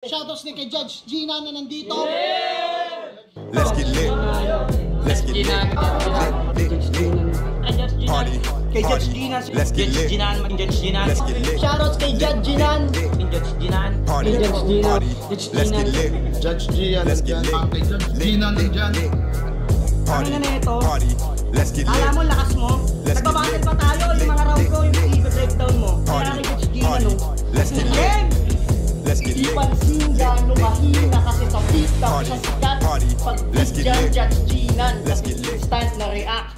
Shoutouts ni kay Judge Gina na nandito. Let's get lit. Let's get lit. Party. Kay Judge Gina. Let's get lit. Let's get lit. Shoutouts kay Judge Gina. Party. Party. Let's get lit. Judge Gian. Let's get lit. Kay Judge Gina nandyan. Party. Ano na ito? Party. Let's get lit. Alam mo, lakas mo. Let's get Nagbabattle lit. pa tayo. Yung mga round ko, yung i-breakdown mo. Party. Kaya kay Judge Gina, Party. no? Let's get lit. Game! Let's get Di lit. pansin gano'ng mahina kasi sa pista Party. siya sikat. Party. Pag Let's get dyan lit. Judge Gina, Let's kasi get lit. instant na react.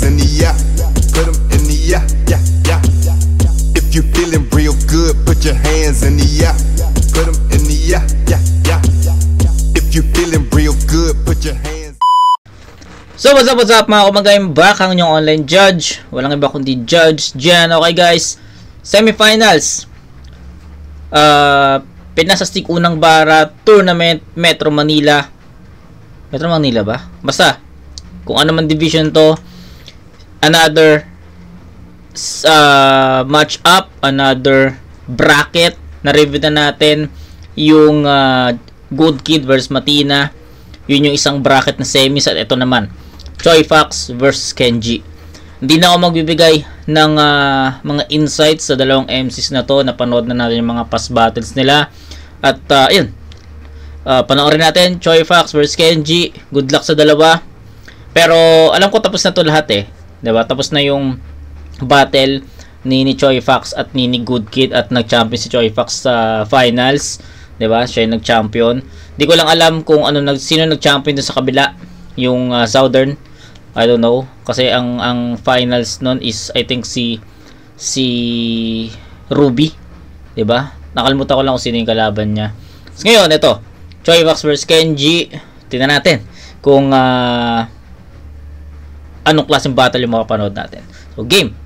In the yeah, put 'em in the yeah, yeah, yeah. If you feeling real good, put your hands in the yeah, put 'em in the yeah, yeah, yeah. If you feeling real good, put your hands. So what's up mga kumagayang back ang inyong online judge. Walang iba kundi Judge Gian. Okay guys, semifinals. Pinasastig unang bara tournament Metro Manila. Metro Manila ba? Basta kung ano man division to. Another match up, another bracket. Na-review na natin yung Good Kid versus Matina. Yun yung isang bracket na semis. At ito naman, Choi Fox versus Kenji. Hindi na ako magbibigay ng mga insights sa dalawang MCs na to. Napanood na natin yung mga past battles nila. At yun, panoorin natin Choi Fox versus Kenji. Good luck sa dalawa. Pero alam ko tapos na to lahat eh. Diba? Tapos na yung battle ni Choi Fox at ni Good Kid at nag-champion si Choi Fox sa finals. Diba? Siya yung nag-champion. Di ko lang alam kung sino nag-champion dun sa kabila. Yung Southern. I don't know. Kasi ang finals nun is I think si Ruby. Diba? Nakalimutan ko lang kung sino yung kalaban niya. So, ngayon, ito. Choi Fox vs Kenji. Tingnan natin kung anong klaseng battle yung makapanood natin. So, game.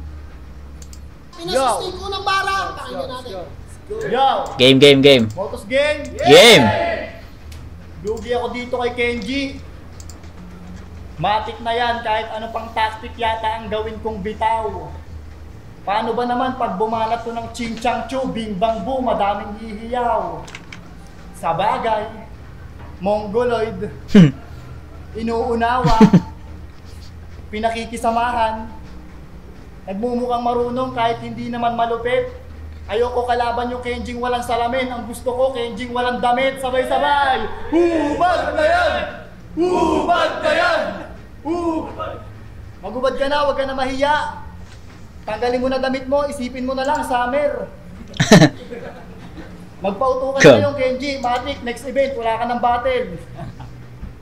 Pinasastig unang bara. Pakinggan natin. Yo! Game. Motos gang! Game! Lugi ako dito kay Kenji. Matik na yan kahit ano pang tactic yata ang gawin kong bitaw. Paano ba naman pag bumalat to ng ching chang chu, bing bang boom, madaming hihiyaw. Sa bagay, Mongoloid, inuunawa, pinakikisamahan, nagmumukhang marunong kahit hindi naman malupit. Ayoko kalaban yung Kenjing walang salamin. Ang gusto ko, Kenjing walang damit. Sabay-sabay. Hubad na yan! Hubad na yan! Magubad ka na, huwag ka na mahiya. Tanggalin mo na damit mo, isipin mo na lang, summer. Magpauto ka na yung Kenji. Matik, next event, wala ka ng battle.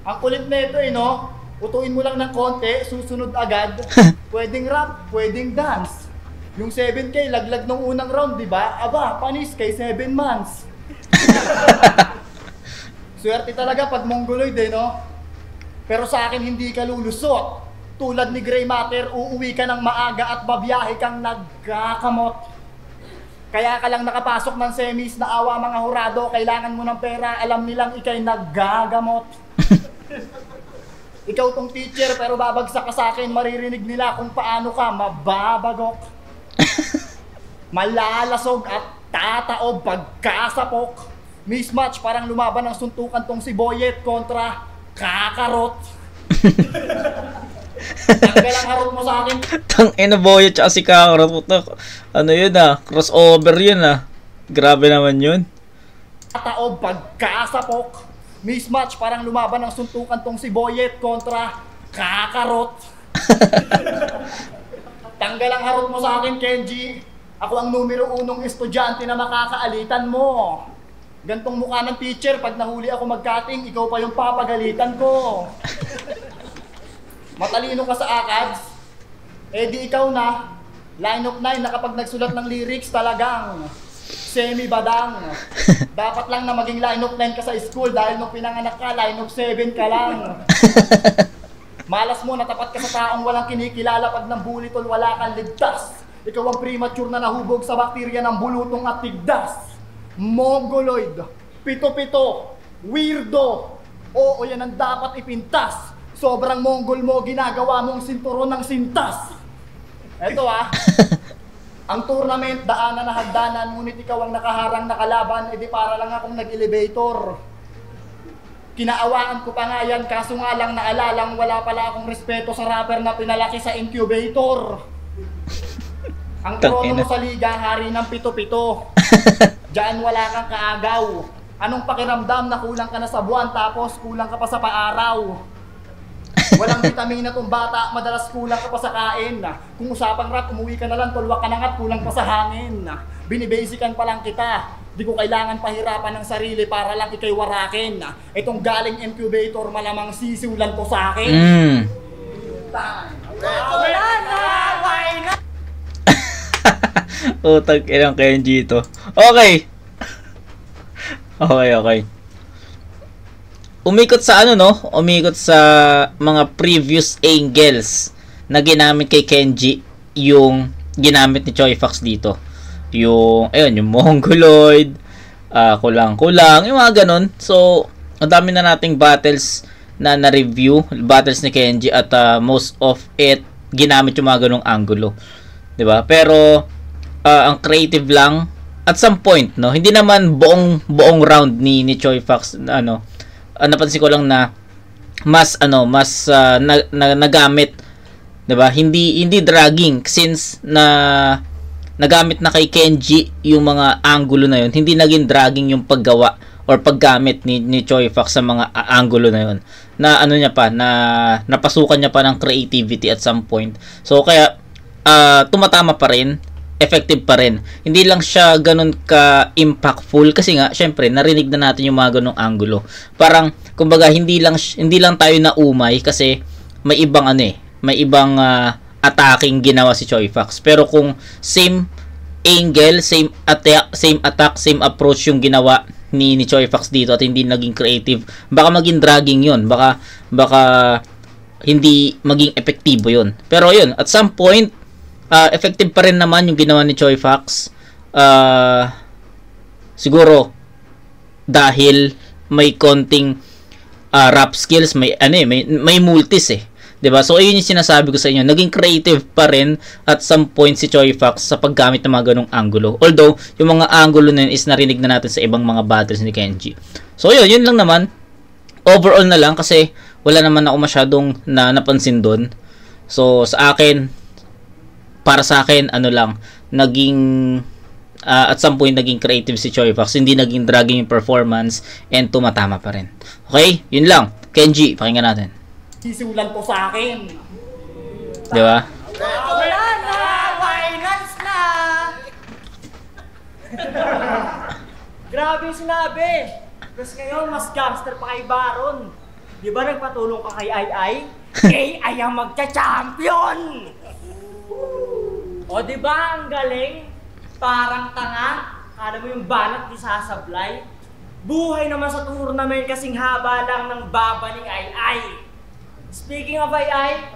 Ang kulit na ito no? Utuin mo lang ng konti, susunod agad. Pwedeng rap, pwedeng dance. Yung 7K, laglag nung unang round, di ba? Aba, panis kay 7 months. Swerte talaga pag Mongoloid no? Pero sa akin hindi ka lulusot. Tulad ni Grey Matter, uuwi ka ng maaga at babiyahe kang nagkakamot. Kaya ka lang nakapasok ng semis na awa mga hurado, kailangan mo ng pera, alam nilang ikay naggagamot. Ikaw tong teacher pero babagsak ka sa akin, maririnig nila kung paano ka mababagok. Malalasog at tataob pagkasapok. Mismatch parang lumaban ng suntukan tong si Boyet kontra Kakarot. Tanggal ang harot mo sa akin. Tang ina Boyet tsaka si Kakarot. Ano yun crossover yun Grabe naman yun. Tataob pagkasapok. Mismatch parang lumaban ng suntukan tong si Boyet kontra Kakarot. Tanggal ang harot mo sa akin, Kenji. Ako ang numero 1 estudyante na makakaalitan mo. Gantong mukha ng teacher, pag nahuli ako mag-cutting, ikaw pa yung papagalitan ko. Matalino ka sa ACADS? Eh di ikaw na. Line of 9 na kapag nagsulat ng lyrics talagang semi-badang. Dapat lang na maging line of 9 ka sa school dahil nung pinanganak ka, line of 7 ka lang. Malas mo, natapat ka sa taong walang kinikilala pag ng bulitol wala kang ligtas. Ikaw ang premature na nahubog sa bakterya ng bulutong at tigdas. Mongoloid, pito-pito, weirdo. Oo, yan ang dapat ipintas. Sobrang monggol mo, ginagawa mong sinturon ng sintas. Eto ang tournament, daanan na hagdanan, ngunit ikaw ang nakaharang na kalaban, edi para lang akong nag-elevator. Kinaawaan ko pa nga yan, kaso nga lang naalalang wala pala akong respeto sa rapper na pinalaki sa incubator. Ang trono mo sa liga, hari ng pito-pito. Diyan wala kang kaagaw. Anong pakiramdam na kulang ka na sa buwan tapos kulang ka pa sa paaraw? Walang vitamina tong bata, madalas kulang ka pa sa kain. Kung usapang rap, umuwi ka na lang, tulwak ka na nga't kulang pa sa hangin. Binibasican pa lang kita, di ko kailangan pahirapan ng sarili para lang ikay warakin. Itong galing incubator, malamang sisiulan to sa akin. Wala na! Why na? Utang ilang Kenji ito. Okay. Okay. Umikot sa umikot sa mga previous angles na ginamit kay Kenji yung ginamit ni Choi Fox dito. Yung Mongoloid, kulang-kulang, yung mga ganun. So, ang dami na nating battles na na-review, battles ni Kenji at most of it ginamit yung mga ganung angulo. 'Di ba? Pero ang creative lang at some point, hindi naman buong round ni Choi Fox napansin ko lang na mas nagamit, 'di ba? Hindi dragging since na nagamit na kay Kenji yung mga angulo na yun. Hindi naging dragging yung paggawa or paggamit ni Choi Fox sa mga angulo na yun. Na niya pa na napasukan niya pa ng creativity at some point. So kaya tumatama pa rin, effective pa rin. Hindi lang siya ganun ka-impactful kasi nga syempre narinig na natin yung mga ganung angulo. Parang kumbaga hindi lang tayo na umay kasi may ibang attacking ginawa si Choi Fox. Pero kung same angle, same attack, same approach yung ginawa ni Choi Fox dito at hindi naging creative, baka maging dragging yun. Baka hindi maging epektibo yun. Pero yun, at some point effective pa rin naman yung ginawa ni Choi Fox. Siguro dahil may konting rap skills, may multis 'di ba? So ayun yung sinasabi ko sa inyo, naging creative pa rin at some point si Choi Fox sa paggamit ng mga ganung angulo. Although yung mga angulo na yun is narinig na natin sa ibang mga battles ni Kenji. So yun lang naman. Overall na lang kasi wala naman ako masyadong napansin doon. So para sa akin naging at some point naging creative si Choi Fox, hindi naging dragging yung performance and tumatama pa rin. Okay, yun lang. Kenji, pakinggan natin. Sisiulan to sa akin. Di ba? Wala na! Finals na! Grabe yung sinabi. Tapos ngayon, mas gangster pa kay Baron. Di ba nagpatulong ka kay Ai? Ai ang magcha-champion! O di ba ang galing? Parang tanga. Kala mo yung banat di sasablay. Buhay naman sa tournament kasing haba lang ng baba ni Ai. Speaking of Ai,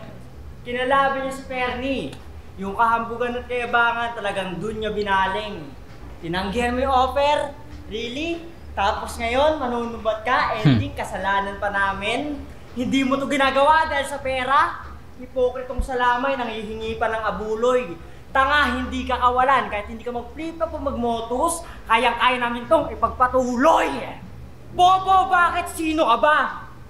kinalaban niya si Perny. Yung kahambugan at kayabangan talagang dun niya binaling. Tinanggihan mo yung offer? Really? Tapos ngayon, manunubat ka, ending kasalanan pa namin. Hindi mo to ginagawa dahil sa pera? Hipokritong salamay, nanghihingi pa ng abuloy. Tanga, hindi ka kawalan. Kahit hindi ka mag-flip up o mag-motos, kayang-kaya namin tong ipagpatuloy. Bobo, bakit? Sino ka ba?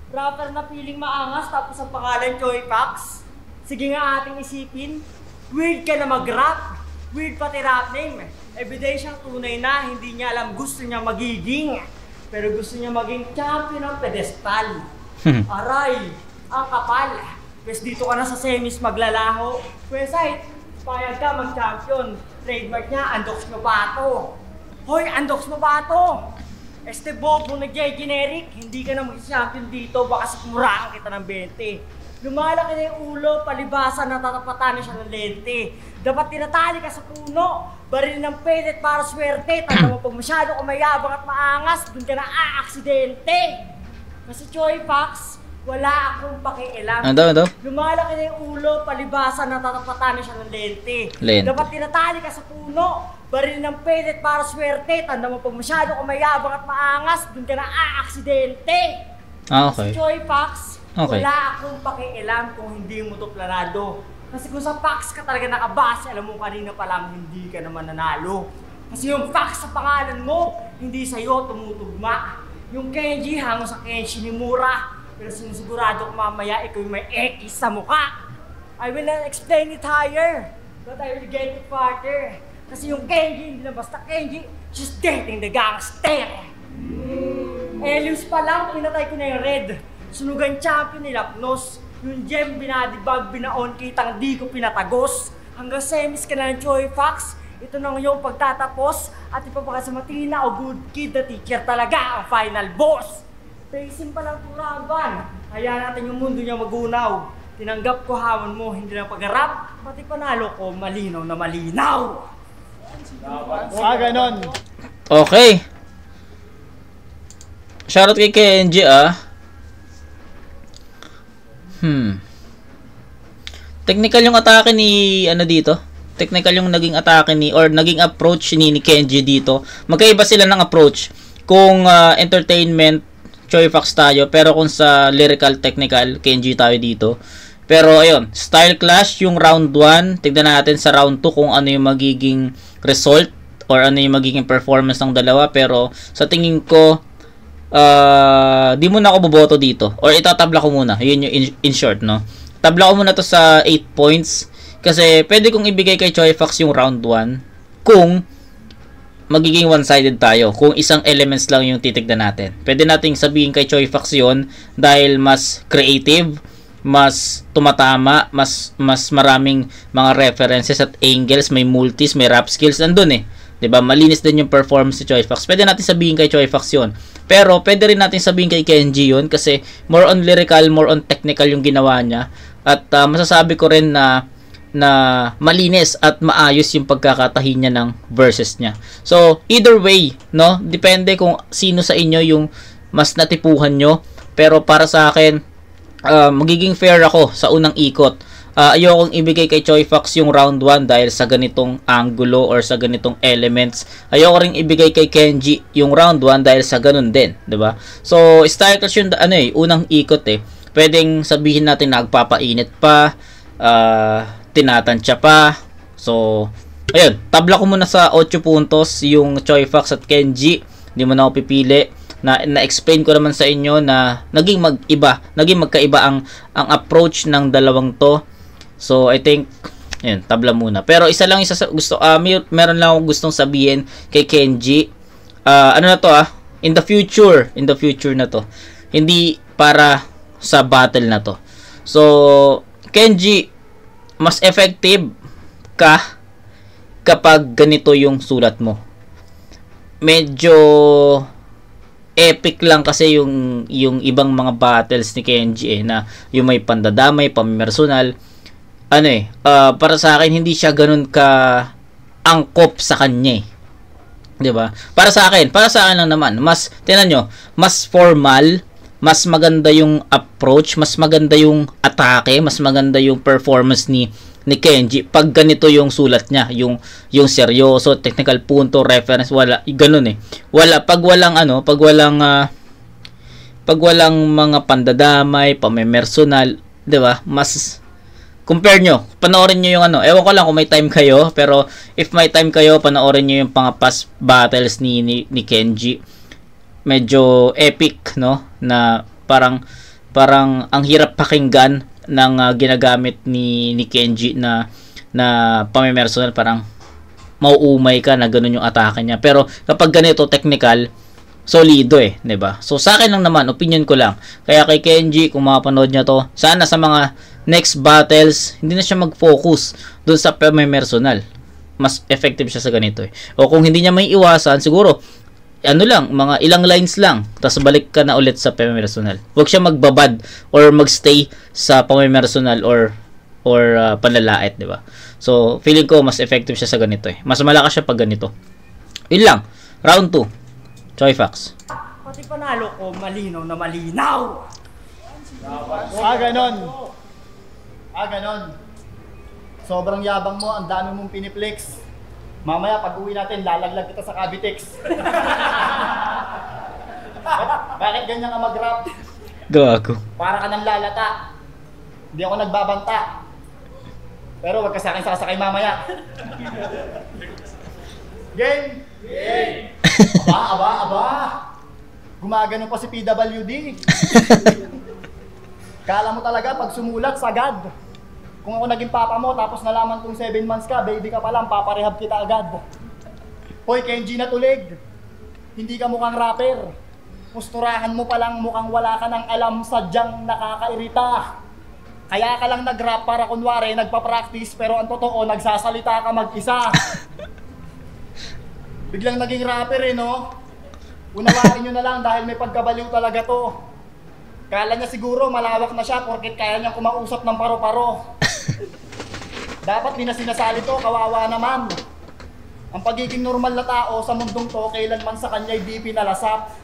Rapper na piling maangas tapos ang pangalan Choi Fox? Sige nga ating isipin. Weird ka na mag-rap. Weird pati rap name. Evidensyang tunay na hindi niya alam gusto niya magiging. Pero gusto niya maging champion ng pedestal. Aray, ang kapal. Pwes dito ka na sa semis maglalaho. Pwes ay, payag ka mag-champion. Trademark niya, Andox mo pa to. Hoy, Andox mo pa to. Bob, kung nag-generic, hindi ka na mag-champion dito, baka sikmuraan kita ng 20. Lumalaki na yung ulo, palibasan, natatapatan na siya ng lente. Dapat tinatali ka sa puno, baril ng pellet para swerte. Tanda mo, pag masyado ka mayabang at maangas, dun ka na aaksidente. Kasi Choi Fox, wala akong pakialam. Ano? Lumalaki na yung ulo, palibasan, natatapatan na siya ng lente. Dapat tinatali ka sa puno, baril ng pellet para swerte. Tanda mo, pag masyado ka mayabang at maangas, dun ka na aaksidente. Okay. Kasi Choi Fox, Okay. Wala akong pakialam kung hindi mo to planado. Kasi kung sa facts ka talaga nakabase, alam mo kanina pa lang hindi ka naman nanalo. Kasi yung facts sa pangalan mo, hindi sa'yo tumutugma. Yung Kenji hango sa Kenshi ni Mura. Pero sinisigurado ko mamaya ikaw yung may X sa mukha. I will not explain it higher, but I will get it farther. Kasi yung Kenji, hindi na basta Kenji, she's dating the gangster. Elius pa lang, pinatay ko na yung Red. Sunugan champion ni Lapnos. Yung Gem, binadibag, binaon, kitang di ko pinatagos. Hanggang semis ka na ng Choi Fox. Ito na ngayong pagtatapos. At ipapaka sa Matina o Good Kid na teacher talaga ang final boss. Pacing pa lang turaban. Hayaan natin yung mundo niya magunaw. Tinanggap ko hamon mo, hindi lang pagharap. Pati panalo ko, malinaw na malinaw. Ganon. Okay. Shoutout kay Kenji Technical yung atake ni dito. Technical yung naging atake or naging approach ni Kenji dito. Magkaiba sila ng approach. Kung entertainment, Choi Fox tayo, pero kung sa lyrical technical, Kenji tayo dito. Pero ayun, style clash yung round 1. Tignan natin sa round 2 kung ano yung magiging result or ano yung magiging performance ng dalawa. Pero sa tingin ko, di muna ako boboto dito. Or itatabla ko muna. Yun yung in short, no? Tabla ko muna to sa 8 points. Kasi pwede kong ibigay kay Choi Fox yung round 1 kung magiging one-sided tayo. Kung isang elements lang yung titignan natin. Pwede nating sabihin kay Choi Fox yun dahil mas creative, mas tumatama, mas maraming mga references at angles, may multis, may rap skills, nandun 'di ba? Malinis din yung performance ni Choi Fox. Pwede natin sabihin kay Choi Fox 'yon. Pero pwede rin natin sabihin kay Kenji 'yon kasi more on lyrical, more on technical yung ginawa niya. At masasabi ko rin na malinis at maayos yung pagkakatahi niya ng verses niya. So, either way, no? Depende kung sino sa inyo yung mas natipuhan nyo. Pero para sa akin, magiging fair ako sa unang ikot. Ayokong ibigay kay Choi Fox yung round 1 dahil sa ganitong angulo or sa ganitong elements. Ayoko ring ibigay kay Kenji yung round 1 dahil sa ganun din, 'di ba? So, style clash yung unang ikot Pwedeng sabihin natin na nagpapainit pa, tinatansya pa. So, ayun, tabla ko muna sa 8 puntos yung Choi Fox at Kenji. Hindi mo na ako pipili. Na-explain ko naman sa inyo na naging magkaiba ang approach ng dalawang to. So, I think, ayun, tabla muna. Pero isa lang meron lang akong gustong sabihin kay Kenji. Ano na to in the future na to. Hindi para sa battle na to. So, Kenji, mas effective ka kapag ganito yung sulat mo. Medyo epic lang kasi yung ibang mga battles ni Kenji na yung may pandadamay, pamimersonal. Para sa akin hindi siya ganun ka angkop sa kanya 'Di ba? Para sa akin lang naman, tingnan nyo, mas formal, mas maganda yung approach, mas maganda yung atake, mas maganda yung performance ni Kenji pag ganito yung sulat niya, yung seryoso, technical punto, reference, wala ganun Wala pag walang mga pandadamay, pamemersonal, 'di ba? Mas compare nyo, panoorin nyo yung ewan ko lang kung may time kayo, pero if may time kayo, panoorin nyo yung mga past battles ni Kenji. Medyo epic, no? Na parang ang hirap pakinggan ng ginagamit ni Kenji na pamemersonal, parang mauumay ka na ganun yung atake niya. Pero kapag ganito technical, solido 'di ba? So sa akin lang naman, opinion ko lang. Kaya kay Kenji, kung mapanood niya to, sana sa mga next battles, hindi na siya mag-focus doon sa pamemersonal. Mas effective siya sa ganito O kung hindi niya may iwasan, siguro mga ilang lines lang, tapos balik ka na ulit sa pamemersonal. Huwag siya magbabad or magstay sa pamemersonal or panlalait, 'di ba? So, feeling ko mas effective siya sa ganito Mas malakas siya pag ganito. Yun lang. Round 2. Choi Fox. Pati panalo ko, malinaw na malinaw. Ganon. Sobrang yabang mo, ang dami mong piniplex. Mamaya pag uwi natin, lalaglag kita sa Cavitex. Bakit ganyan ka mag-rap? Gago. Para ka ng lalata. Hindi ako nagbabanta. Pero wag ka sa akin sasakay mamaya. Game! Game! Aba! Gumagano pa si PWD. Kala mo talaga pag sumulat, sagad. Kung ako naging papa mo, tapos nalaman kong 7 months ka, baby ka pa lang, paparehab kita agad. Hoy, Kenji na tulig. Hindi ka mukhang rapper. Pusturahan mo palang mukhang wala ka ng alam, sadyang nakakairita. Kaya ka lang nag-rap para kunwari nagpa-practice, pero ang totoo nagsasalita ka mag-isa. Biglang naging rapper no? Unawain nyo na lang dahil may pagkabaliw talaga to. Kala niya siguro malawak na siya porket kaya niyang kumausap ng paro-paro. Dapat di na sinasali to, kawawa naman. Ang pagiging normal na tao sa mundong to, kailanman sa kanya'y di pinalasap.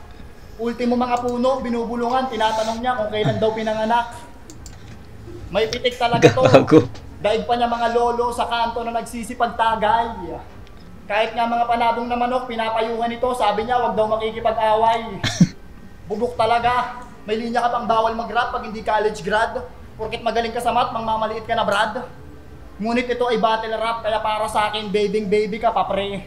Ultimo mga puno, binubulungan, tinatanong niya kung kailan daw pinanganak. May pitik talaga to. Gago. Daig pa niya mga lolo sa kanto na nagsisipagtagay. Kahit nga mga panabong na manok, pinapayuhan ito, sabi niya wag daw makikipag-away. Bubuk talaga. May linya ka pang bawal mag-rap pag hindi college grad. Porket magaling ka sa math, mangmamaliit ka na brad. Ngunit ito ay battle rap, kaya para sa akin, baby ka pa pre.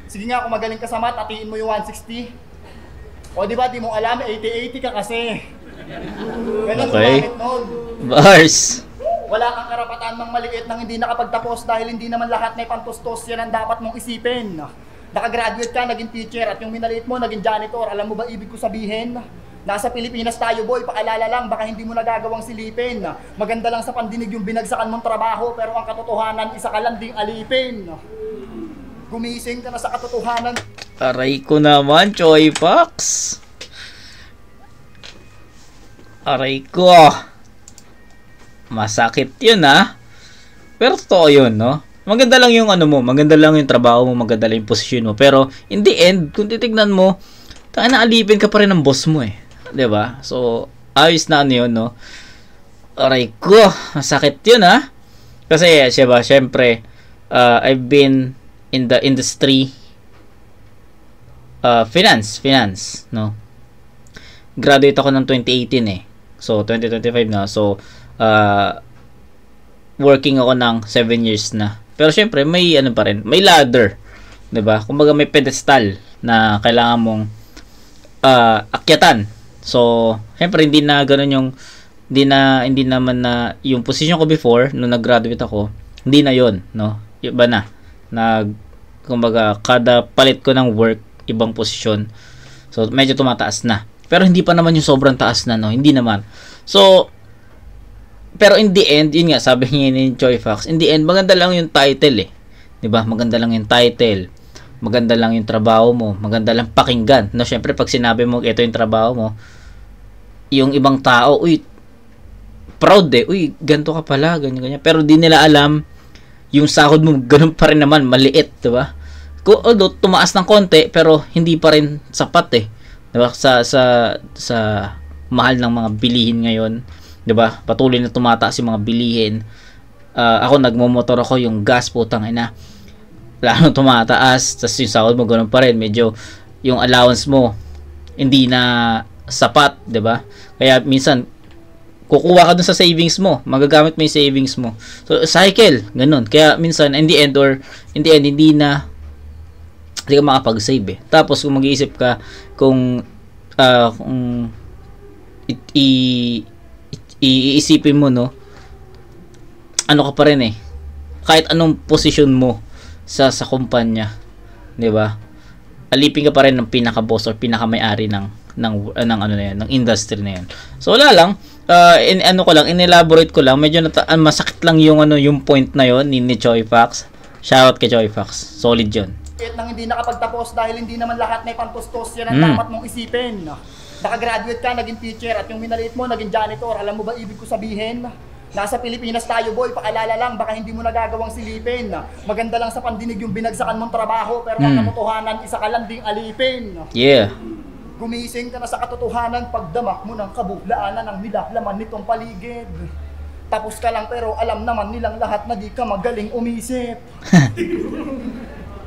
Sige nga, kung magaling ka sa math, atiin mo yung 160. O di ba, di mo alam, 80-80 ka kasi. Ganun Okay. bakit nun? Bars. Wala kang karapatan mang maliit nang hindi nakapagtapos dahil hindi naman lahat may pantustos, yan ang dapat mong isipin. Nakagraduate ka, naging teacher, at yung minaliit mo, naging janitor. Alam mo ba ibig ko sabihin? Nasa Pilipinas tayo boy, paalala lang, baka hindi mo nagagawang silipin. Maganda lang sa pandinig yung binagsakan mong trabaho, pero ang katotohanan, isa ka lang ding alipin. Gumising ka na sa katotohanan. Aray ko naman, Choy Fox. Aray ko. Masakit yun Pero totoo yun, no? Maganda lang yung ano mo, maganda lang yung trabaho mo, maganda lang yung posisyon mo. Pero in the end, kung titignan mo, alipin ka pa rin ng boss mo 'di ba? So, ayos na ano yun, no? Aray ko, masakit yun Kasi, syempre, I've been in the industry, finance, no? Graduate ako ng 2018 So, 2025 na. So, working ako ng 7 years na. Pero syempre, may ano pa rin, may ladder, 'di ba? Kumbaga may pedestal na kailangan mong akyatan. So, syempre hindi na ganoon yung hindi naman na yung position ko before nung nag-graduate ako, hindi na 'yon, no? Iba na. Kumbaga kada palit ko ng work, ibang posisyon. So, medyo tumataas na. Pero hindi pa naman yung sobrang taas na, no? Hindi naman. So, pero in the end, yun nga, sabi niya ni Choy Fox, in the end, maganda lang yung title 'di ba? Maganda lang yung title. Maganda lang yung trabaho mo, maganda lang pakinggan. No, syempre pag sinabi mo ito yung trabaho mo, yung ibang tao, uy, proud uy, ganito ka pala, ganyan. Pero di nila alam, yung sahod mo, ganun pa rin naman, maliit, diba? Although, tumaas ng konti, pero hindi pa rin sapat diba? Sa mahal ng mga bilihin ngayon, diba? Patuloy na tumataas yung mga bilihin. Ako, nagmomotor ako, yung gas, putang ina, lalo tumataas, tapos yung sahod mo ganoon pa rin, medyo yung allowance mo hindi na sapat, 'di ba? Kaya minsan kukuha ka dun sa savings mo, magagamit mo yung savings mo. So cycle, ganun. Kaya minsan in the end hindi ka makapag-save Tapos kung mag-iisip ka kung iisipin mo, no, ano ka pa rin kahit anong posisyon mo sa kumpanya, 'di ba? Alipin ka pa rin ng pinaka-boss or pinaka-may-ari ng ano na 'yan, ng industry na 'yan. So wala lang, in-elaborate ko lang, medyo masakit lang yung yung point na 'yon ni Choy Fox. Shoutout kay Choy Fox. Solid 'yon. Nang hindi nakapagtapos dahil hindi naman lahat may pantustos, yan ang dapat mong isipin. Nakagraduate ka, naging teacher, at yung minaliit mo, naging janitor. Alam mo ba ibig ko sabihin? Nasa Pilipinas tayo boy, paalala lang, baka hindi mo nagagawang silipin. Maganda lang sa pandinig yung binagsakan mong trabaho, pero ang katotohanan, isa ka lang ding alipin. Yeah. Gumising ka na sa katotohanan, pagdamak mo ng kabuhlaanan ng nilaklaman nitong paligid. Tapos ka lang pero alam naman nilang lahat na di ka magaling umisip.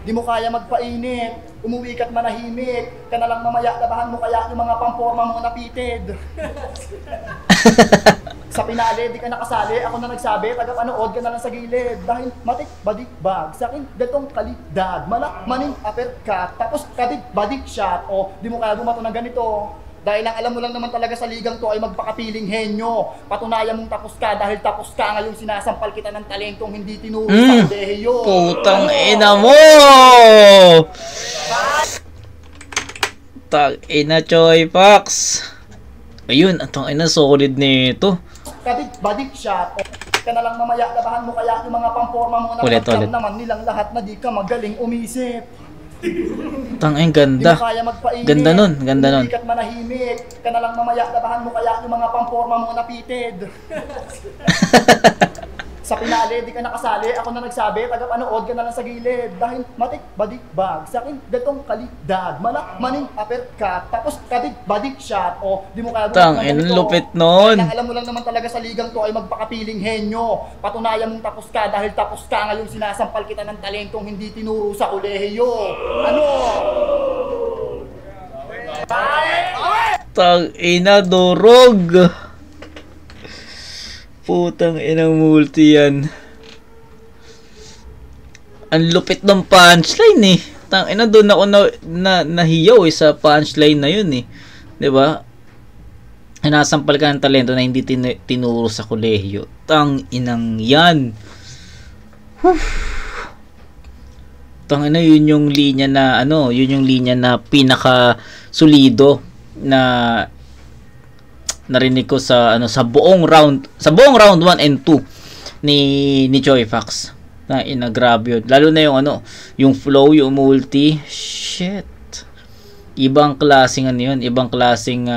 di mo kaya magpainit, umuwi ka't manahimik, ka na lang mamaya, labahan mo kaya yung mga pamporma mo napited. Sa pinali, di ka nakasali, ako na nagsabi, tagapanood ka na lang sa gilid. Dahil matik, badik, bag, sa akin, gatong kalidad, malak, maning, uppercut, tapos kabig, badik shot, o di mo kaya bumato ng ganito. Dahil ang alam mo lang naman talaga sa ligang to ay magpakapiling henyo. Patunayan mong tapos ka dahil tapos ka ngayong sinasampal kita ng talentong hindi tinuro sa kolehiyo. Putang ina mo! Tang ina, Choy Fox. Ayun, ang ina, solid nito. Kabig, badik shot, o ka na lang mamaya, labahan mo kaya yung mga pamporma mo na Ulit. naman nilang lahat na di ka magaling umisip. Tang ina, ganda. Di mo kaya magpainit, Ganda nun, ganda nun. Hindi ka't manahimik, ka na lang mamaya, labahan mo kaya yung mga pamporma mo napited. Sa pinali, di ka nakasali, ako na nagsabi, tagapanood ka na lang sa gilid. Dahil matik, badik, bag, sa akin, gatong kalidad, malak, maning, uppercut, tapos kabig, badik shot, o di mo kaya Tang ina, lupit nun. Dahil alam mo lang naman talaga sa ligang to ay magpakapiling henyo. Patunayan mong tapos ka dahil tapos ka ngayong sinasampal kita ng talentong hindi tinuro sa kolehiyo. Ano? Tang ina, durog. Putang inang multi yan. Ang lupit ng punchline eh. Tang ina, doon ako nahiyaw eh sa punchline na yun eh. 'Di ba? Nasampal ka ng talento na hindi tinuro sa kolehiyo. Tang inang yan. Tang ina, yun yung linya na yun yung linya na pinaka solido na narinig ko sa buong round 1 and 2 ni Choy Fox. Na grabe yun. Lalo na yung flow, yung multi, shit. Ibang klaseng yun, ibang klaseng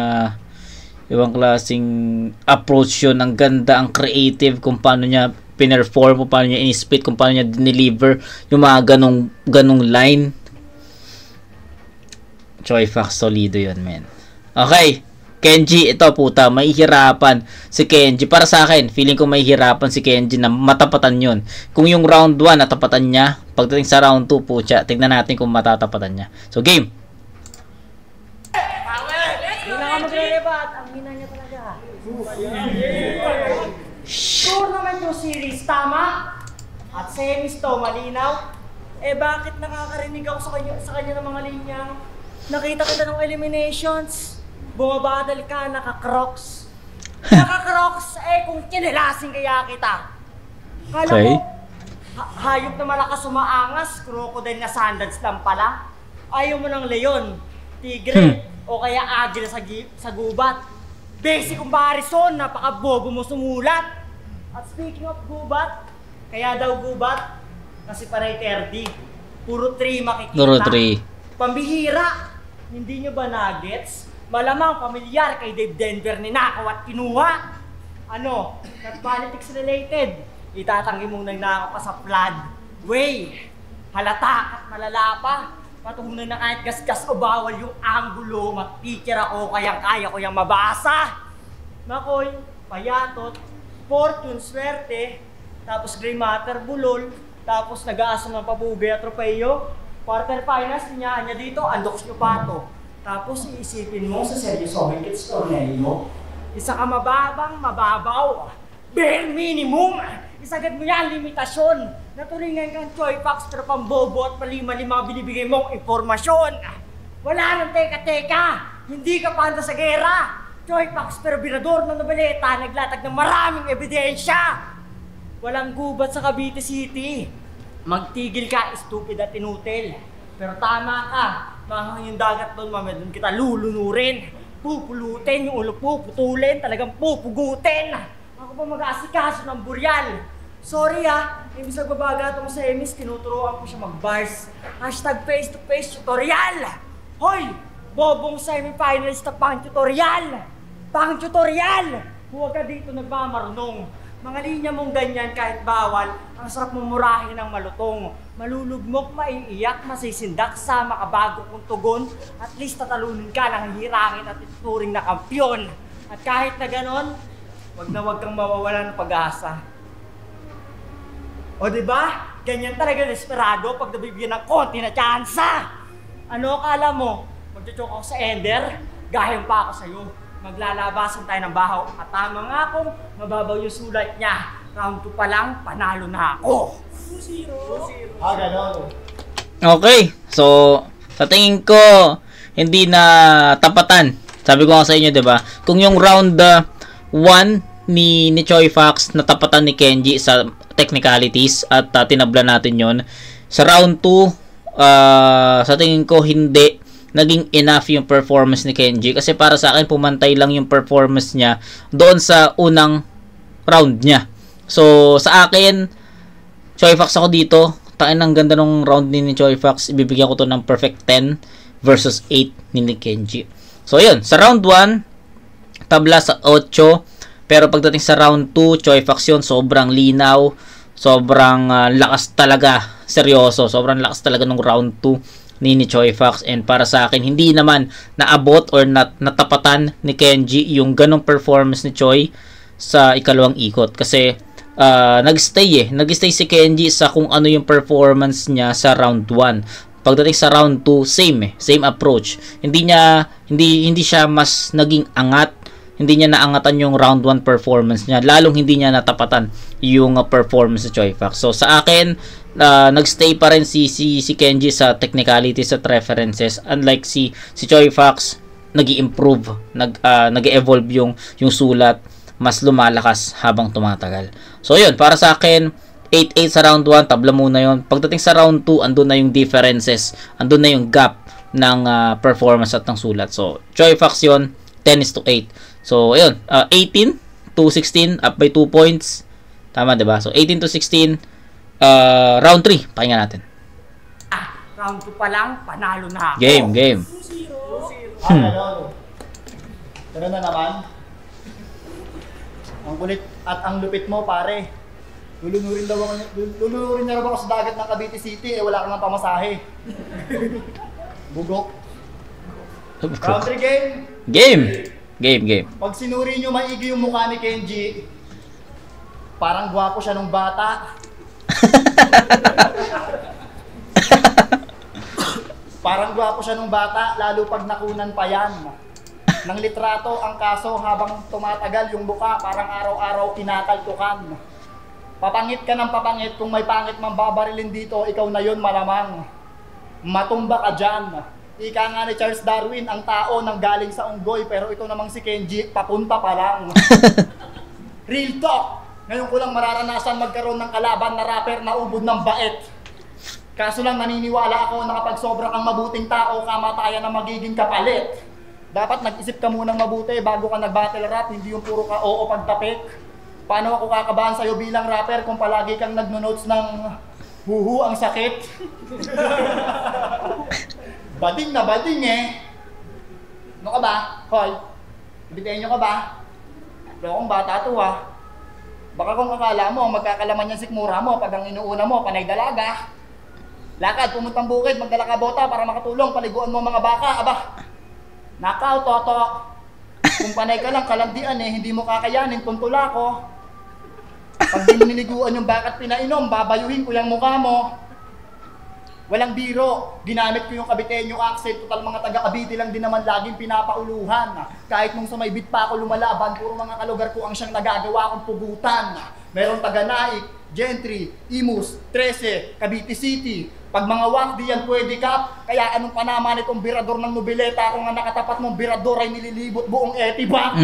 approach yun. Ang ganda, ang creative kung paano niya pinerform, kung paano niya in-spit, kung paano niya dineliver yung mga ganong line. Choy Fox, solido yun, man. Okay, Kenji, ito puta, mahihirapan si Kenji. Para sa akin, feeling ko mahihirapan si Kenji na matapatan yun. Kung yung round 1 natapatan niya, pagdating sa round 2 pucha, tignan natin kung matatapatan niya. So game! Hindi na ka magre-rebat. Ang hina niya talaga. Tournament yung series, tama? At semis to, malinaw? Bakit nakakarinig ako sa kanya ng mga linya? Nakita kita ng eliminations. Bumabadal ka, naka-crocs. Naka-crocs, kung kinilasing kaya kita. Kala mo, hayop na malakas umaangas, crocodile na sandals lang pala. Ayaw mo ng leon, tigre, o kaya agile sa gubat. Basic comparison, napaka-bobo mo sumulat. At speaking of gubat, kaya daw gubat, kasi paray 30. Puro 3 makikita. Puro 3. Pambihira, hindi nyo ba nuggets? Malamang pamilyar kay Dave Denver ni Nakaw at kinuha. Not politics related. Itatanggi mong nagnakaw ka sa flood. Way, halata at malala pa. Patunay na kahit gasgas o bawal yung angulo, mag-teacher ako, kaya ko yung mabasa. Nakoy, payatot, fortune, swerte, tapos gray matter, bulol, tapos nag-aasam ng pabugay at tropeyo. Quarter finals niya dito, andoks nyo pato. Tapos iisipin mo sa seryosohin kits torneo, isa ka mababaw, bare minimum, isagad mo yan, limitasyon. Naturingan kang Choy Fox pero pambobo at palima-lima binibigay mong informasyon. Wala nang teka-teka, hindi ka panda sa gera. Choy Fox pero birador ng noveleta, naglatag ng maraming ebidensya. Walang gubat sa Cavite City. Magtigil ka, stupid at inutil. Pero tama ka. Mahang yung dagat doon, doon kita lulunurin. Pupulutin, yung ulo puputulin, talagang pupugutin. Ako pa mag-aasikaso ng buryal. Sorry imbis nagbabaga itong sa emis, tinuturuan ko siya mag-bars. #face-to-face tutorial. Hoy! Bobong semi-finalist na pang-tutorial! Pang-tutorial! Huwag ka dito nagmamarunong. Mga linya mong ganyan kahit bawal, ang sarap mong murahin ng malutong. Malulugmok, maiiyak, masisindak sa makabago kong tugon. At least tatalunin ka ng hirangin at ituturing na kampyon. At kahit na ganon, wag kang mawawala ng pag-asa. O diba? Ganyan talaga desperado pag nabibigyan ng konti na tsansa. Ano akala mo? Magchuchok ako sa Ender? Gahing pa ako sa'yo. Maglalabasan tayo ng bahaw. At tama nga kung mababaw yung sulat niya. Round 2 pa lang, panalo na ako. 2-0. Ganon. Okay, so sa tingin ko hindi na tapatan. Sabi ko nga sa inyo, 'di ba? Kung yung round 1 ni Choi Fox natapatan ni Kenji sa technicalities at tinabla natin 'yon. Sa round 2, sa tingin ko hindi naging enough yung performance ni Kenji kasi para sa akin pumantay lang yung performance niya doon sa unang round niya. So sa akin, Choi Fox ako dito. Tain ang ganda ng round ni Choi Fox. Ibibigyan ko to ng perfect 10 versus 8 ni Kenji. So yun, sa round 1 tabla sa 8, pero pagdating sa round 2, Choi Fox yun, sobrang linaw, sobrang lakas talaga, seryoso, sobrang lakas talaga ng round 2 ni Choi Fox. And para sa akin, hindi naman naabot or natapatan ni Kenji yung ganong performance ni Choi sa ikalawang ikot kasi nagstay si Kenji sa kung ano yung performance niya sa round 1. Pagdating sa round 2, same approach. Hindi siya mas naging angat, hindi niya naangatan yung round 1 performance niya, lalong hindi niya natapatan yung performance ni Choi Fox. So sa akin, nagstay pa rin si Kenji sa technicalities at references, unlike si Choi Fox, nag-i-improve, nag-evolve yung sulat, mas lumalakas habang tumatagal. So yun, para sa akin 8-8 sa round 1, tabla muna yun. Pagdating sa round 2, andun na yung differences, andun na yung gap ng performance at ng sulat. So Choi Fox yun, 10-8. So ayun, 18-16, up by 2 points. Tama, diba? So 18-16, round 3, pakinggan natin. Round 2 pa lang, panalo na ako. Game. 2-0. Ganon. Ganon na naman. Ang kulit at ang lupit mo, pare. Lulunurin na raw ako sa dagat ng Cavite City, wala kang pamasahe. Bugok. Round 3 game. Pag sinuri nyo maigi yung mukha ni Kenji, parang gwapo siya nung bata. Parang gwapo siya nung bata, lalo pag nakunan pa yan. Nang litrato ang kaso habang tumatagal yung mukha, parang araw-araw kinakaltukan. Papangit ka ng papangit, kung may pangit mang babarilin dito, ikaw na yun malamang. Matumba ka dyan. Ika nga ni Charles Darwin, ang tao nang galing sa unggoy, pero ito namang si Kenji, papunta pa lang. Real talk! Ngayon ko lang mararanasan magkaroon ng kalaban na rapper na ubod ng bait. Kaso lang naniniwala ako na kapag sobra kang mabuting tao, kamatayan na magiging kapalit. Dapat nag-isip ka munang mabuti bago ka nag-battle rap, hindi yung puro ka oo pagtapik. Paano ako kakabahan sa'yo bilang rapper kung palagi kang nagno-notes ng huhu ang sakit? Bading na bading eh. Ano ka ba? Hoy, bitayin nyo ka ba? Lokong bata to ha. Baka kung akala mo, magkakalaman yung sikmura mo pag ang inuuna mo, panay dalaga. Lakad, pumuntang bukid, magdala ka bota para makatulong, paliguan mo mga baka. Aba, nakaw, toto. Kung panay ka lang, kalandian eh, hindi mo kakayanin, tuntula ko. Pag di mo niliguan yung bakat pinainom, babayuhin ko yung mukha mo. Walang biro, ginamit ko yung Caviteño accent, total mga taga-Cavite lang din naman laging pinapauluhan. Kahit nung sa may bit pa ako lumalaban, puro mga kalugar ko ang siyang nagagawa kong pugutan. Meron taga-Naik, Gentry, Imus, 13, Cavite City. Pag mga wakdi yan pwede kap, kaya anong panama nitong birador ng nobileta kung ang nakatapat mong birador ay nililibot buong etiba?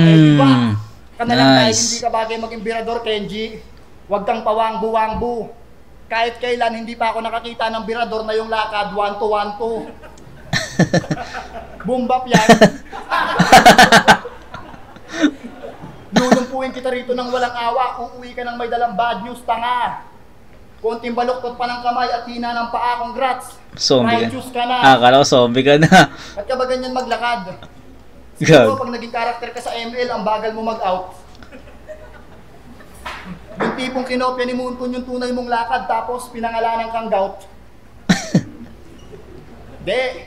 Kanalang nice. Kahit hindi ka bagay maging birador, Kenji, huwag kang pawangbu-wangbu. Kahit kailan hindi pa ako nakakita ng birador na yung lakad 1-2-1-2. Bumbap yan. Lulumpuin kita rito ng walang awa, uuwi ka ng may dalang bad news, tanga. Konting baluktot pa ng kamay at hina ng paa, congrats. Zombie ka na. Akala ko zombie ka na. At ka ba ganyan maglakad? Siguro pag naging karakter ka sa ML, ang bagal mo mag-out. Yung tipong kinopya ni Mooncon yung tunay mong lakad tapos pinangalanan kang gout. De.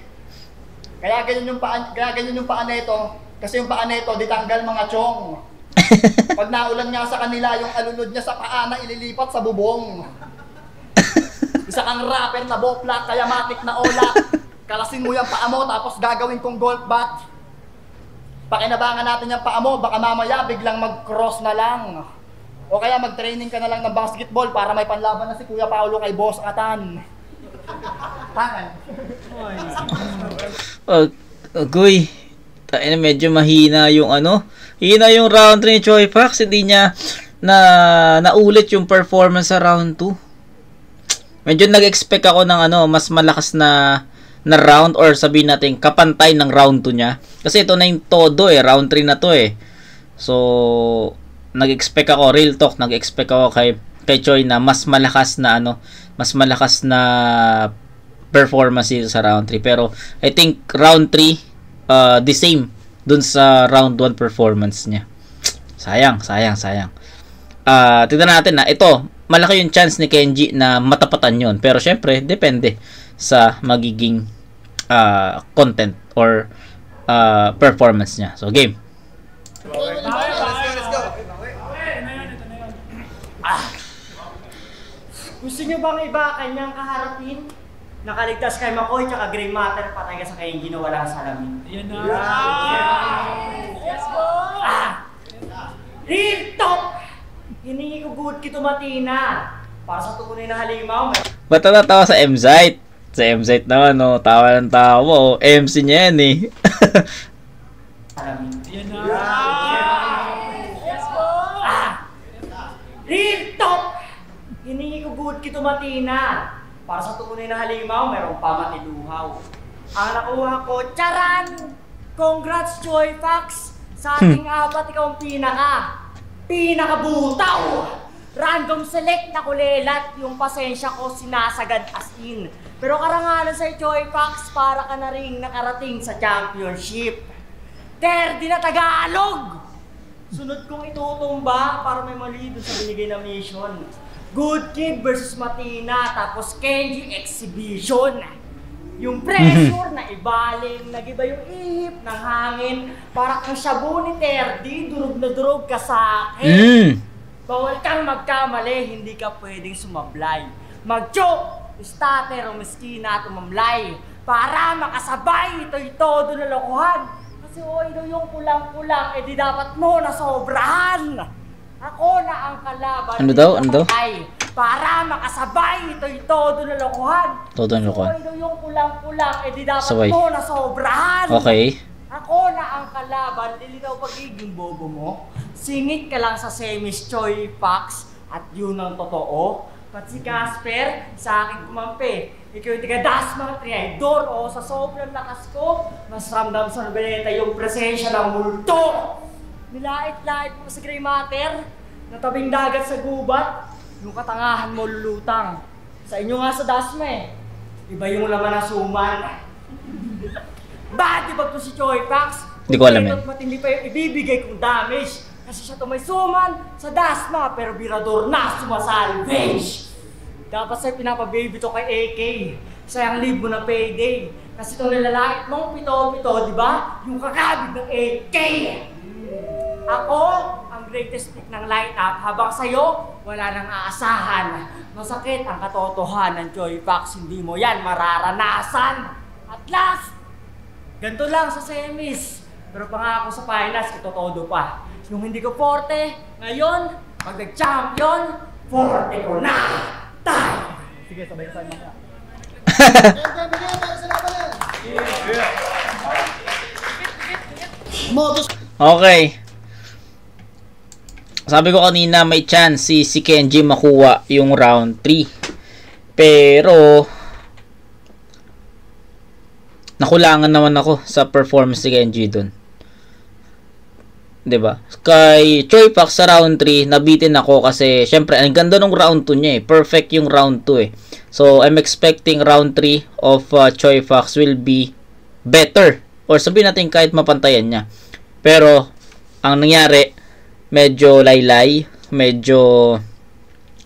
Kaya ganyan yung paa neto. Kasi yung paa neto, ditanggal mga chong. Pag naulan nga sa kanila, yung alunod niya sa paa na ililipat sa bubong. Isa kang rapper na bopla, kaya matik na ola. Kalasin mo yung paa mo, tapos gagawin kong golf bat. Pakinabangan natin yung paa mo, baka mamaya biglang mag-cross na lang. O kaya mag-training ka na lang ng basketball para may panlaban na si Kuya Paolo kay Boss Atan. Tangan. Agoy. Tayo medyo mahina yung hina yung round 3 ni Choi Fox. Hindi niya naulit yung performance sa round 2. Medyo nag-expect ako ng mas malakas na round, or sabihin natin kapantay ng round 2 niya. Kasi ito na yung todo round 3 na to So, nag-expect ako, real talk, nag-expect ako kay Choi na mas malakas na performance dito sa round 3. Pero, I think round 3, the same dun sa round 1 performance niya. Sayang. Tignan natin na ito, malaki yung chance ni Kenji na matapatan yon. Pero syempre, depende sa magiging content or performance niya. So, game. Gusto nyo bang iba kanyang kaharapin? Nakaligtas kay McCoy tsaka Gray Matter, patay ka sa Kenji na walang salamin. Yan na. Let's go! Real talk! Hiningi ko good kito matina. Para sa tunay na halimaw. Ba't natawa sa M-Site? Sa M-Site naman, tawa ng tawa. MC niya yan Yan na. Let's go! Real talk! Hiningi ko good kito matina. Para sa tunay na halimaw, mayroong pamatiluhaw. Ang nakuha ko, charan! Congrats, Choi Fox! Sa ating apat, ikaw ang pinakabutaw! Random select na kulelat, yung pasensya ko sinasagad as in. Pero karangalan sa Choi Fox, para ka na rin nakarating sa championship. Terdi na Tagalog! Sunod kong itutumba para may mali doon sa binigay na mission. Good Kid versus Matina, tapos Kenji exhibition. Yung pressure na ibaling, nagiba yung ihip ng hangin. Para kang shabu ni Terdi, durog na durog ka sa akin. Bawal kang magkamali, hindi ka pwedeng sumablay. Mag-choke, starter o miskina at umamlay. Para makasabay, ito'y todo na lokohan. Kasi daw yung kulang-kulang, di dapat mo na sobrahan. Ako na ang kalaban. Ano daw? Para makasabay, ito'y todo na lokohan. Todo na lokohan. Daw yung kulang-kulang, di dapat Sabay. mo na sobrahan. Okay. Ako na ang kalaban, lilitaw pagiging bobo mo. Singit ka lang sa semis, Choi Fox, at yun ang totoo. Pat si Casper, sa akin kumampi. Ikaw yung tiga-dasmang triaydor o sa sobrang lakas ko, mas ramdam sa nobeleta yung presensya ng multo. Nilait-lait mo sa Gray Matter, natabing dagat sa gubat, yung katangahan mo lulutang. Sa inyo nga sa Dasma iba yung laman ng suman. Bakit ba ito si Choi Fox? Hindi ko alam yan. Matindi pa yung ibibigay kong damage. Kasi siya may suman sa Dasma, pero birador na sumasalvage. Dapat sa'yo pinapababy to kay AK. Sayang leave mo na payday. Kasi itong nilalait mong pito-pito, di ba? Yung kakabig ng AK. Ako, ang greatest pick ng lineup, habang sa'yo, wala nang aasahan. Masakit ang katotohanan, Choi Fox, hindi mo yan mararanasan. At last, ganito lang sa semis. Pero pangako sa finals, ito todo pa. Yung hindi ko forte, ngayon, pag nag-champion, forte ko na tayo. Sige, sabay-sabay mga. Okay. Sabi ko kanina may chance si Kenji makuha yung round 3. Pero nakulangan naman ako sa performance ni Kenji dun. 'Di ba? Kay Choi Fox sa round 3 nabitin ako kasi syempre ang ganda ng round 2 niya Perfect yung round 2 So I'm expecting round 3 of Choi Fox will be better, or sabihin natin kahit mapantayan niya. Pero ang nangyari, medyo laylay, medyo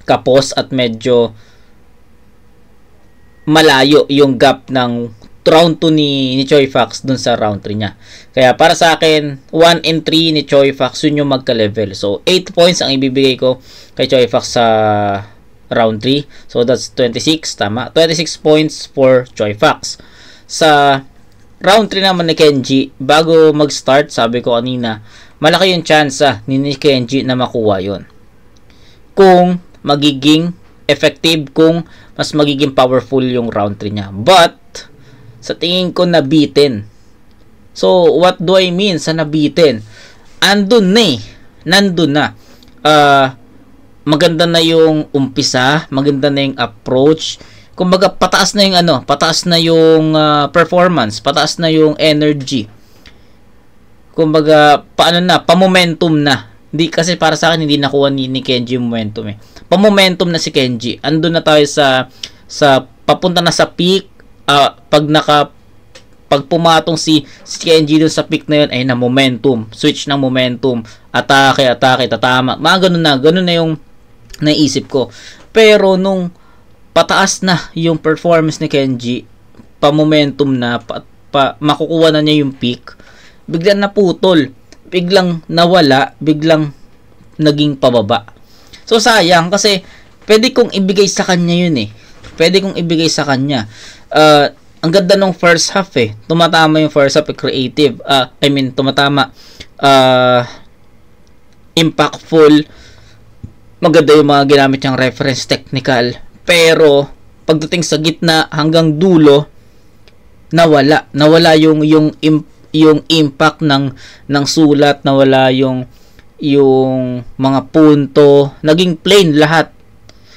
kapos at medyo malayo yung gap ng round 2 ni Choi Fox dun sa round 3 niya. Kaya para sa akin, 1 and 3 ni Choi Fox yun yung magka-level. So 8 points ang ibibigay ko kay Choi Fox sa round 3. So that's 26, tama. 26 points for Choi Fox. Sa round 3 naman ni Kenji, bago mag-start, sabi ko kanina, malaki yung chance ni Kenji na makuha yon. Kung magiging effective, kung mas magiging powerful yung round 3 niya. But, sa tingin ko nabitin. So, what do I mean sa nabitin? Andun na eh. Nandun na. Maganda na yung umpisa, maganda na yung approach. Kumbaga, pataas na yung pataas na yung performance, pataas na yung energy. Kumbaga, pa-momentum na. Hindi, kasi para sa akin, hindi nakuha ni Kenji yung momentum eh. Pa-momentum na si Kenji. Andun na tayo sa papunta na sa peak. Pag pumatong si Kenji dun sa peak na yun, ay na momentum. Switch ng momentum. Atake, tatama. Mga ganun na yung naisip ko. Pero nung pataas na yung performance ni Kenji, pa-momentum na, makukuha na niya yung peak, biglang naputol. Biglang nawala, biglang naging pababa. So sayang kasi pwede kong ibigay sa kanya yun eh. Pwede kong ibigay sa kanya. Ang ganda nung first half eh. Tumatama yung first half, creative. Tumatama. Impactful. Maganda yung mga ginamit niyang reference, technical. Pero pagdating sa gitna hanggang dulo, nawala yung impact ng sulat, nawala yung mga punto, naging plain lahat.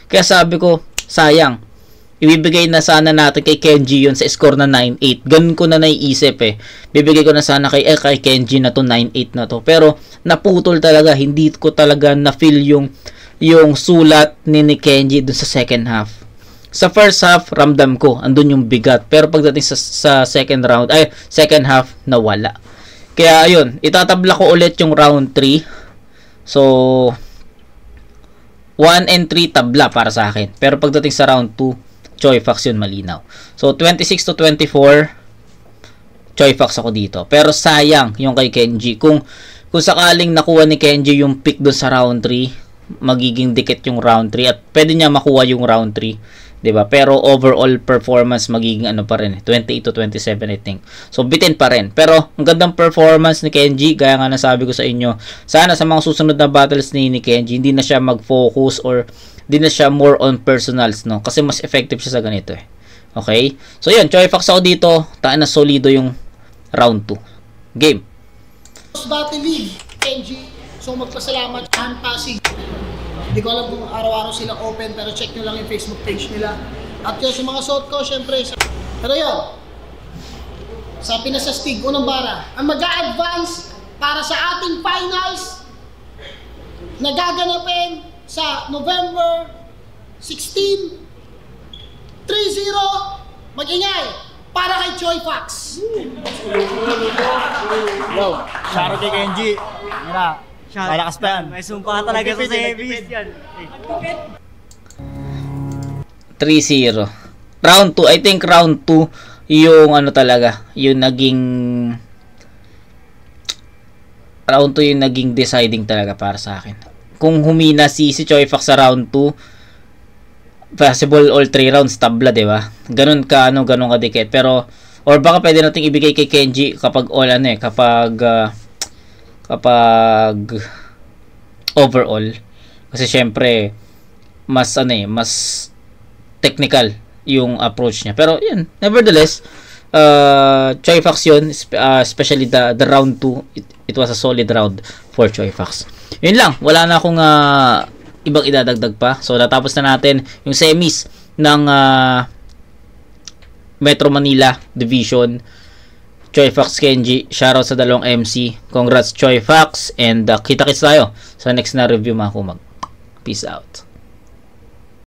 Kaya sabi ko, sayang. Ibibigay na sana natin kay Kenji yun sa score na 9-8. Ganun ko na naiisip eh. Bibigay ko na sana kay Kenji na to, 9-8 na to. Pero naputol talaga, hindi ko talaga na-feel yung sulat ni Kenji dun sa second half. Sa first half, ramdam ko, andun yung bigat. Pero pagdating sa second half, nawala. Kaya ayun, itatabla ko ulit yung round 3. So, 1 and 3 tabla para sa akin. Pero pagdating sa round 2, Choi Fox yun, malinaw. So, 26-24, Choi Fox ako dito. Pero sayang yung kay Kenji. Kung sakaling nakuha ni Kenji yung pick doon sa round 3, magiging dikit yung round 3 at pwede niya makuha yung round 3. 'Di ba? Pero overall performance magiging pa rin, 28-27 I think. So bitin pa rin. Pero ang gandang performance ni Kenji, gaya nga nasabi ko sa inyo. Sana sa mga susunod na battles ni Kenji, hindi na siya mag-focus or hindi na siya more on personals, no? Kasi mas effective siya sa ganito eh. Okay? So yun, Choi Fox ako dito. Taan na solido yung round 2. Game. Battle League, Kenji. So magpasalamat, Han Pasig. Hindi ko alam kung araw-araw silang open, pero check nyo lang yung Facebook page nila. At yun, sa mga suot ko, syempre. Pero yun, sa pinasastig, unang bara, ang mag-a-advance para sa ating finals na gaganapin sa November 16, 3-0, mag-ingay para kay Choi Fox. Yo, shout out kay Kenji. Mira. Malakas pa yan. May sumpa talaga sa semis. 3-0. Round 2, I think round 2 yung talaga, yung naging round 2 yung naging deciding talaga para sa akin. Kung humina si Choi Fox sa round 2, possible all 3 rounds tabla, 'di ba? Ganun ka dikit. Pero or baka pwede nating ibigay kay Kenji kapag all kapag overall, kasi syempre mas mas technical yung approach niya. Pero yun, nevertheless, Choi Fox yun, especially the round 2, it was a solid round for Choi Fox. Yun lang, wala na akong ibang idadagdag pa. So natapos na natin yung semis ng Metro Manila Division. Choi Fox, Kenji, shoutout sa dalawang MC. Congrats Choi Fox, and kita-kits tayo sa next na review mga kumag. Peace out.